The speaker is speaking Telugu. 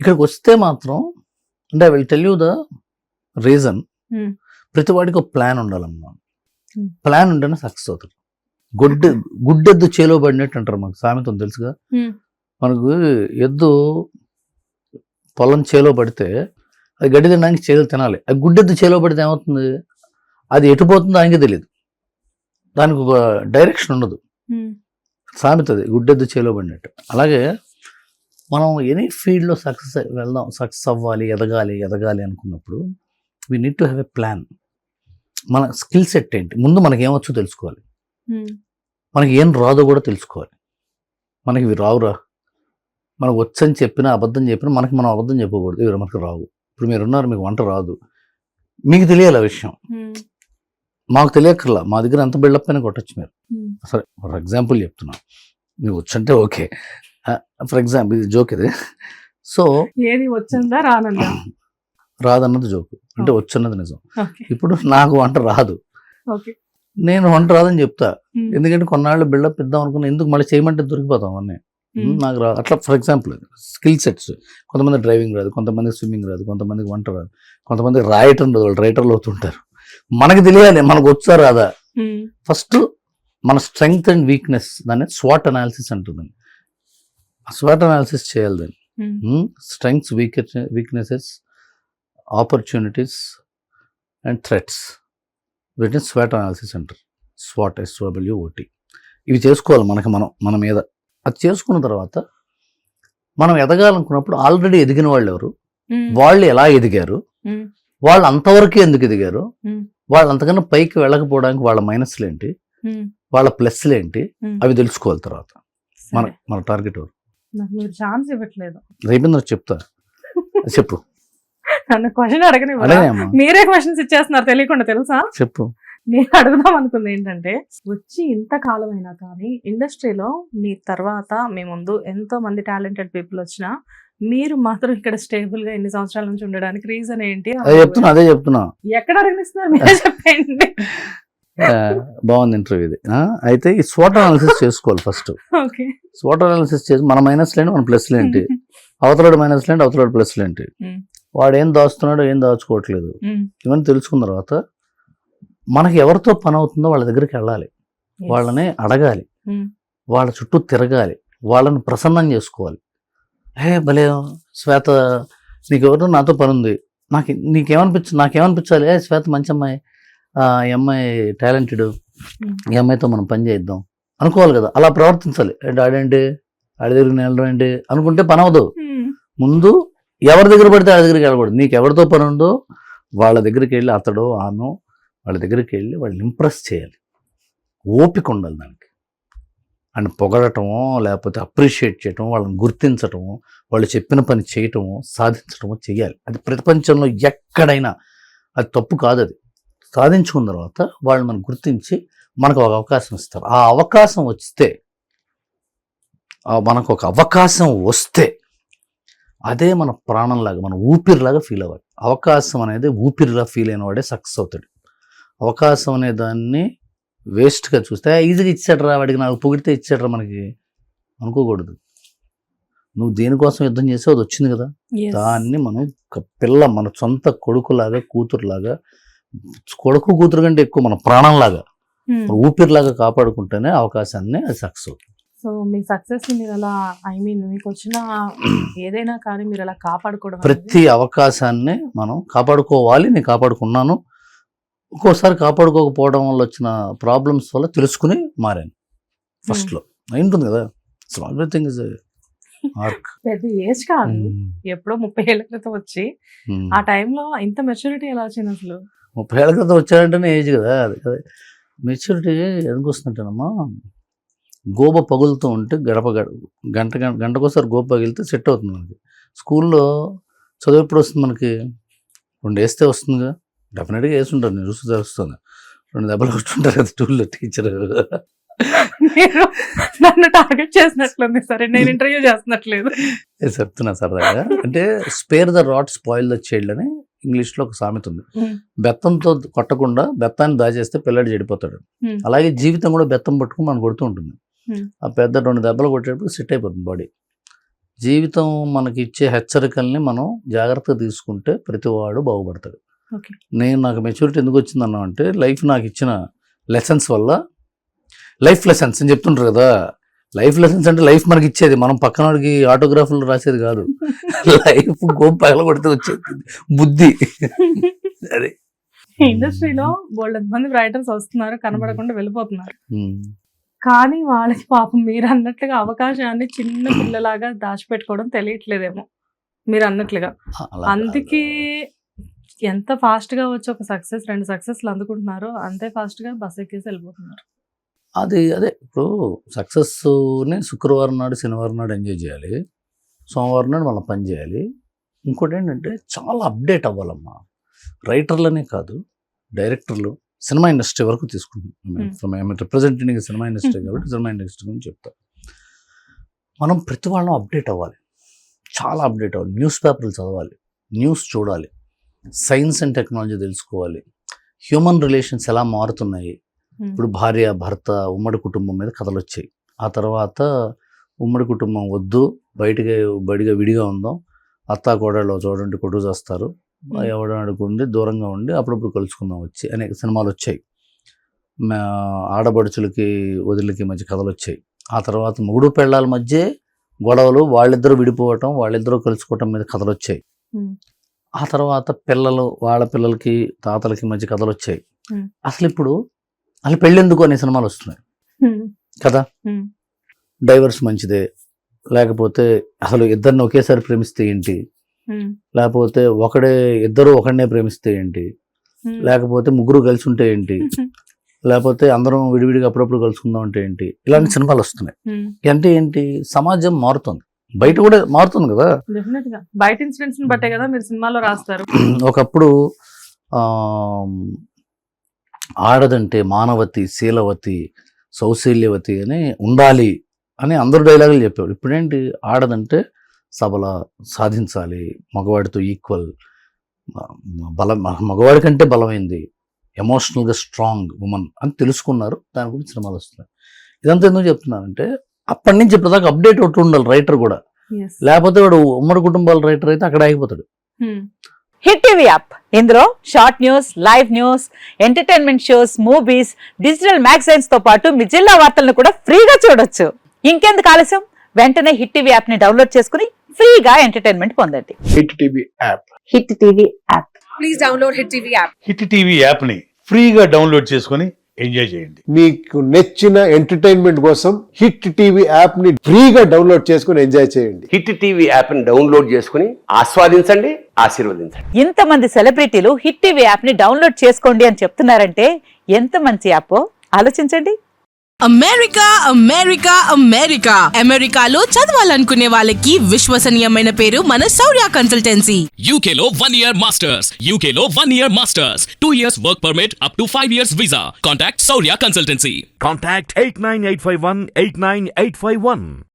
ఇక్కడికి వస్తే మాత్రం అంటే I will tell you the reason. ప్రతి వాడికి ఒక ప్లాన్ ఉండాలమ్మా. ప్లాన్ ఉంటేనే సక్సెస్ అవుతాడు. గుడ్డెద్దు చేలో పడినట్టు అంటారు, మాకు సామెత ఉంది తెలుసుగా. మనకు ఎద్దు పొలం చేలో పడితే అది గడ్డి తినడానికి చేలో తినాలి. అది గుడ్డెద్దు చేలో పడితే ఏమవుతుంది, అది ఎటు పోతుందో ఆయనకి తెలియదు, దానికి ఒక డైరెక్షన్ ఉండదు. సామెత అది, గుడ్డెద్దు చేలో పడినట్టు. అలాగే మనం ఎనీ ఫీల్డ్లో సక్సెస్ అవ్వాలి, ఎదగాలి అనుకున్నప్పుడు we need to have a plan. మన స్కిల్ సెట్ ఏంటి, ముందు మనకి ఏమొచ్చో తెలుసుకోవాలి, మనకి ఏం రాదో కూడా తెలుసుకోవాలి. మనకి ఇవి రావురా, మనకు వచ్చని చెప్పినా అబద్ధం చెప్పినా మనం అబద్ధం చెప్పకూడదు, ఇవి మనకు రావు. ఇప్పుడు మీరున్నారు, మీకు వంట రాదు, మీకు తెలియాలి ఆ విషయం, మాకు తెలియక్కర్లా, మా దగ్గర ఎంత బిల్డప్ అయినా కొట్టచ్చు మీరు. సరే ఫర్ ఎగ్జాంపుల్ చెప్తున్నా, మీకు వచ్చంటే ఓకే, ఫర్ ఎగ్జాంపుల్ ఇది జోక్ ఇది. సో ఏది వచ్చిందా రాదన్నది జోకు, అంటే వచ్చన్నది నిజం. ఇప్పుడు నాకు వంట రాదు, నేను వంట రాదని చెప్తా, ఎందుకంటే కొన్నాళ్ళు బిల్డప్ ఇద్దాం అనుకున్నా, ఎందుకు మళ్ళీ చేయమంటే దొరికిపోతాం అన్నీ. నాకు రాదు అట్లా. ఫర్ ఎగ్జాంపుల్ స్కిల్ సెట్స్, కొంతమంది డ్రైవింగ్ రాదు, కొంతమందికి స్విమ్మింగ్ రాదు, కొంతమందికి వంట రాదు, కొంతమందికి రాయటం రాదు, వాళ్ళు రైటర్లు అవుతుంటారు. మనకి తెలియాలి మనకు వచ్చా రాదా. ఫస్ట్ మన స్ట్రెంగ్త్ అండ్ వీక్నెస్, దాన్ని స్వాట్ అనాలిసిస్ అంటుందని. స్వాట్ అనాలిసిస్ చేయాలి దాన్ని. Strengths, weaknesses, opportunities and threats, వీటిని స్వాట్ అనాలిసిస్ అంటారు. Swat, SWOT. ఇవి చేసుకోవాలి మన మీద. అది చేసుకున్న తర్వాత మనం ఎదగాలనుకున్నప్పుడు ఆల్రెడీ ఎదిగిన వాళ్ళు ఎవరు, వాళ్ళు ఎలా ఎదిగారు, వాళ్ళు అంతవరకు ఎందుకు ఎదిగారు, వాళ్ళు అంతకన్నా పైకి వెళ్ళకపోవడానికి వాళ్ళ మైనస్లు ఏంటి, వాళ్ళ ప్లస్లు ఏంటి, అవి తెలుసుకోవాలి. తర్వాత మన టార్గెట్ ఎవరు. ఛాన్స్ ఇవ్వట్లేదు, రేపు చెప్తా, చెప్పు. నన్ను క్వశ్చన్ అడగని మీరే క్వశ్చన్స్ ఇచ్చేస్తున్నారు తెలియకుండా, తెలుసా? చెప్పు. నేను అడుగుదాం అనుకుంది ఏంటంటే, వచ్చి ఇంత కాలం అయినా కానీ ఇండస్ట్రీలో మీ తర్వాత మీ ముందు ఎంతో మంది టాలెంటెడ్ పీపుల్ వచ్చినా మీరు మాత్రం ఇక్కడ స్టేబుల్ గా ఎన్ని సంవత్సరాల నుంచి ఉండడానికి రీజన్ ఏంటి? అదే చెప్తున్నా. ఎక్కడ అడగనిస్తున్నారు మీరే చెప్పండి. బాగుంది ఇంటర్వ్యూ ఇది. అయితే ఈ స్వాట్ అనాలిసిస్ చేసుకోవాలి ఫస్ట్. స్వాట్ అనాలిసిస్ చేసి మన మైనస్లు ఏంటి, మన ప్లస్లు ఏంటి, అవతలాడు మైనస్లు ఏంటి, అవతలాడు ప్లస్లు ఏంటి, వాడు ఏం దాస్తున్నాడు, ఏం దాచుకోవట్లేదు, ఇవన్నీ తెలుసుకున్న తర్వాత మనకి ఎవరితో పని అవుతుందో వాళ్ళ దగ్గరికి వెళ్ళాలి, వాళ్ళని అడగాలి, వాళ్ళ చుట్టూ తిరగాలి, వాళ్ళని ప్రసన్నం చేసుకోవాలి. భలే శ్వేత, నీకెవరు నాతో పని ఉంది, నాకేమనిపించాలి, శ్వేత మంచి అమ్మాయి, ఈ అమ్మాయి టాలెంటెడ్, ఈ అమ్మాయితో మనం పని చేద్దాం అనుకోవాలి కదా. అలా ప్రవర్తించాలి. ఆడేంటి, ఆడి దగ్గరికి వెళ్ళడం ఏంటి అనుకుంటే పని అవ్వదు. ముందు ఎవరి దగ్గర పడితే ఆడి దగ్గరికి వెళ్ళకూడదు. నీకు ఎవరితో పని ఉందో వాళ్ళ దగ్గరికి వెళ్ళి, అతడో ఆమె వాళ్ళ దగ్గరికి వెళ్ళి వాళ్ళని ఇంప్రెస్ చేయాలి. ఓపిక ఉండాలి దానికి. అండ్ పొగడటమో లేకపోతే అప్రిషియేట్ చేయటం, వాళ్ళని గుర్తించటము, వాళ్ళు చెప్పిన పని చేయటము, సాధించటము చేయాలి. అది ప్రపంచంలో ఎక్కడైనా అది తప్పు కాదు. అది సాధించుకున్న తర్వాత వాళ్ళు మనం గుర్తించి మనకు ఒక అవకాశం ఇస్తారు. ఆ అవకాశం వస్తే, మనకు ఒక అవకాశం వస్తే అదే మన ప్రాణంలాగా, మన ఊపిరిలాగా ఫీల్ అవ్వాలి. అవకాశం అనేది ఊపిరిలా ఫీల్ అయిన వాడే సక్సెస్ అవుతాడు. అవకాశం అనే దాన్ని వేస్ట్గా చూస్తే, ఈజీగా ఇచ్చాడరా వాడికి, నాకు పొగిడితే ఇచ్చాడరా మనకి అనుకోకూడదు. నువ్వు దేనికోసం యుద్ధం చేసావు, అది వచ్చింది కదా, దాన్ని మనం మన సొంత కొడుకులాగా, కూతురులాగా, కొడుకు కూతురు కంటే ఎక్కువ మన ప్రాణంలాగా, ఊపిరిలాగా కాపాడుకుంటేనే అవకాశాన్ని అది సక్సెస్ అవుతుంది. సో మీ సక్సెస్ మీరు అలా, మీకు వచ్చిన ఏదైనా కానీ మీరు అలా కాపాడుకోవడం, ప్రతి అవకాశాన్ని మనం కాపాడుకోవాలి. నేను కాపాడుకున్నాను. ఒక్కోసారి కాపాడుకోకపోవడం వల్ల వచ్చిన ప్రాబ్లమ్స్ వల్ల తెలుసుకుని మారాను. ఫస్ట్లో ఉంటుంది కదా, ఎవ్రీథింగ్ ఇస్ ఆర్క్. పెద్ద ఏజ్ కాదు, ఎప్పుడో 30 ఏళ్ల క్రితం వచ్చి ఆ టైంలో ఇంత మెచ్యూరిటీ ఎలా వచ్చింది అసలు? 30 ఏళ్ల క్రితం వచ్చాడంటేనే ఏజ్ కదా. అది మెచ్యూరిటీ ఎందుకు వస్తుందంటేనమ్మా, గోబ పగులుతూ ఉంటే గంటకోసారి గోబ పగిలితే సెట్ అవుతుంది మనకి. స్కూల్లో చదువు ఎప్పుడు వస్తుంది మనకి? 2 వేస్తే వస్తుందిగా, డెఫినెట్గా వేసి ఉంటారు. నేను చూసి తెలుస్తుంది. 2 దెబ్బలు కొట్టుంటారు కదా స్కూల్లో టీచర్. నన్ను టార్గెట్ చేసినట్లుంది. సరే, నేను ఇంటర్వ్యూ చేస్తున్నట్లేదు చెప్తున్నా సరదాగా. అంటే spare the rod spoil the child అని ఇంగ్లీష్లో ఒక సామెత ఉంది. బెత్తంతో కొట్టకుండా బెత్తాన్ని దాచేస్తే పిల్లడు చెడిపోతాడు. అలాగే జీవితం కూడా బెత్తం పట్టుకుని మనం కొడుతూ ఉంటుంది. ఆ పెద్ద 2 దెబ్బలు కొట్టేటప్పుడు సెట్ అయిపోతుంది బాడీ. జీవితం మనకి ఇచ్చే హెచ్చరికల్ని మనం జాగ్రత్తగా తీసుకుంటే ప్రతివాడు బాగుపడతాడు. ఓకే. నాకు మెచ్యూరిటీ ఎందుకు వచ్చిందన్నా అంటే లైఫ్ నాకు ఇచ్చిన లెసన్స్ వల్ల, లైఫ్ లెసన్స్ అని చెప్తుంటారు కదా, లైఫ్ లెసన్స్ అంటే లైఫ్ మనకి ఇచ్చేది, మనం పక్కనోడికి ఆటోగ్రాఫ్లు రాసేది కాదు. లైఫ్ గోపు పగల కొడితే వచ్చేది బుద్ధి. అదే ఇండస్ట్రీలో బోల్డ్ మంది రైటర్స్ వస్తున్నారు, కనబడకుండా వెళ్ళిపోతున్నారు. ఉమ్. కానీ వాళ్ళకి పాపం మీరు అన్నట్లుగా అవకాశాన్ని చిన్న పిల్లలాగా దాచిపెట్టుకోవడం తెలియట్లేదేమో మీరు అన్నట్లుగా. అలా అందుకే ఎంత ఫాస్ట్ గా వచ్చి ఒక సక్సెస్ 2 సక్సెస్లు అందుకుంటున్నారో అంతే ఫాస్ట్ గా బస్ ఎక్కేసి వెళ్ళిపోతున్నారు. అదే ఇప్పుడు సక్సెస్ని శుక్రవారం నాడు శనివారం నాడు ఎంజాయ్ చేయాలి, సోమవారం నాడు మళ్ళీ పని చేయాలి. ఇంకోటి ఏంటంటే చాలా అప్డేట్ అవ్వాలమ్మా. రైటర్లనే కాదు, డైరెక్టర్లు, సినిమా ఇండస్ట్రీ వరకు తీసుకుంటున్నాం. రిప్రజెంటేటింగ్ సినిమా ఇండస్ట్రీ కాబట్టి సినిమా ఇండస్ట్రీ గురించి చెప్తా. మనం ప్రతి వాళ్ళం అప్డేట్ అవ్వాలి, చాలా అప్డేట్ అవ్వాలి. న్యూస్ పేపర్లు చదవాలి, న్యూస్ చూడాలి, సైన్స్ అండ్ టెక్నాలజీ తెలుసుకోవాలి, హ్యూమన్ రిలేషన్స్ ఎలా మారుతున్నాయి. ఇప్పుడు భార్య భర్త ఉమ్మడి కుటుంబం మీద కథలు వచ్చాయి. ఆ తర్వాత ఉమ్మడి కుటుంబం వద్దు, బడిగా విడిగా ఉందాం, అత్తా కోడళ్ళు చూడండి కొట్టు చేస్తారు, ఎవడు అడుగుండి దూరంగా ఉండి అప్పుడప్పుడు కలుసుకుందాం వచ్చి అనేక సినిమాలు వచ్చాయి. ఆడబడుచులకి వదిలికి మధ్య కథలు వచ్చాయి. ఆ తర్వాత మొగుడు పెళ్ళాల మధ్య గొడవలు, వాళ్ళిద్దరూ విడిపోవటం, వాళ్ళిద్దరూ కలుసుకోవటం మీద కథలు వచ్చాయి. ఆ తర్వాత వాళ్ళ పిల్లలకి తాతలకి మధ్య కథలు వచ్చాయి. అసలు ఇప్పుడు అసలు పెళ్ళెందుకు అనే సినిమాలు వస్తున్నాయి కదా. డైవర్స్ మంచిదే, లేకపోతే అసలు ఇద్దరిని ఒకేసారి ప్రేమిస్తే ఏంటి, లేకపోతే ఇద్దరు ఒకడినే ప్రేమిస్తే ఏంటి, లేకపోతే ముగ్గురు కలిసి ఉంటే ఏంటి, లేకపోతే అందరం విడివిడిగా అప్పుడప్పుడు కలుసుకుందాం అంటే ఏంటి, ఇలాంటి సినిమాలు వస్తున్నాయి. అంటే ఏంటి, సమాజం మారుతుంది, బయట కూడా మారుతుంది కదా. బయట ఇన్సిడెంట్స్ బట్టే కదా మీరు సినిమాలో రాస్తారు. ఒకప్పుడు ఆడదంటే మానవతి, శీలవతి, సౌశల్యవతి అని ఉండాలి అని అందరూ డైలాగులు చెప్పేవాడు. ఇప్పుడేంటి, ఆడదంటే సబల, సాధించాలి, మగవాడితో ఈక్వల్, మగవాడి కంటే బలమైంది, ఎమోషనల్గా స్ట్రాంగ్ ఉమెన్ అని తెలుసుకున్నారు. దాని గురించి సినిమాలు వస్తున్నాయి. ఇదంతా ఎందుకు చెప్తున్నానంటే అప్పటి నుంచి ఇప్పటిదాకా అప్డేట్ ఒకటి ఉండాలి రైటర్ కూడా, లేకపోతే వాడు ఉమ్మడి కుటుంబాల రైటర్ అయితే అక్కడ ఆగిపోతాడు. హిట్ టీవీ యాప్, ఇందులో short news, live news, entertainment shows, movies, digital magazines తో పాటు మీ జిల్లా వార్తలను కూడా ఫ్రీగా చూడొచ్చు. ఇంకెందుకు ఆలస్యం, వెంటనే హిట్ టీవీ యాప్ ని డౌన్లోడ్ చేసుకుని ఫ్రీగా ఎంటర్టైన్మెంట్ పొందండి. Hit TV app, hit TV app, please download hit TV app. Hit TV app ని ఫ్రీగా డౌన్లోడ్ చేసుకొని ఎంజాయ్ చేయండి. మీకు నచ్చిన ఎంటర్టైన్మెంట్ కోసం హిట్ టీవీ యాప్ ని ఫ్రీగా డౌన్లోడ్ చేసుకుని ఎంజాయ్ చేయండి. హిట్ టీవీ యాప్ ని డౌన్లోడ్ చేసుకుని ఆస్వాదించండి, ఆశీర్వదించండి. ఇంతమంది సెలబ్రిటీలు హిట్ టీవీ యాప్ ని డౌన్లోడ్ చేసుకోండి అని చెప్తున్నారంటే ఎంత మంచి యాప్ ఆలోచించండి. అమెరికా అమెరికా అమెరికా అమెరికాలో చదవాలనుకునే వాళ్ళకి విశ్వసనీయమైన పేరు మన శౌర్య కన్సల్టెన్సీ. UK లో 1 year masters, UK లో 1 year masters, 2 years work permit up to 5 years visa. Contact Saurya Consultancy. Contact 89851 89851.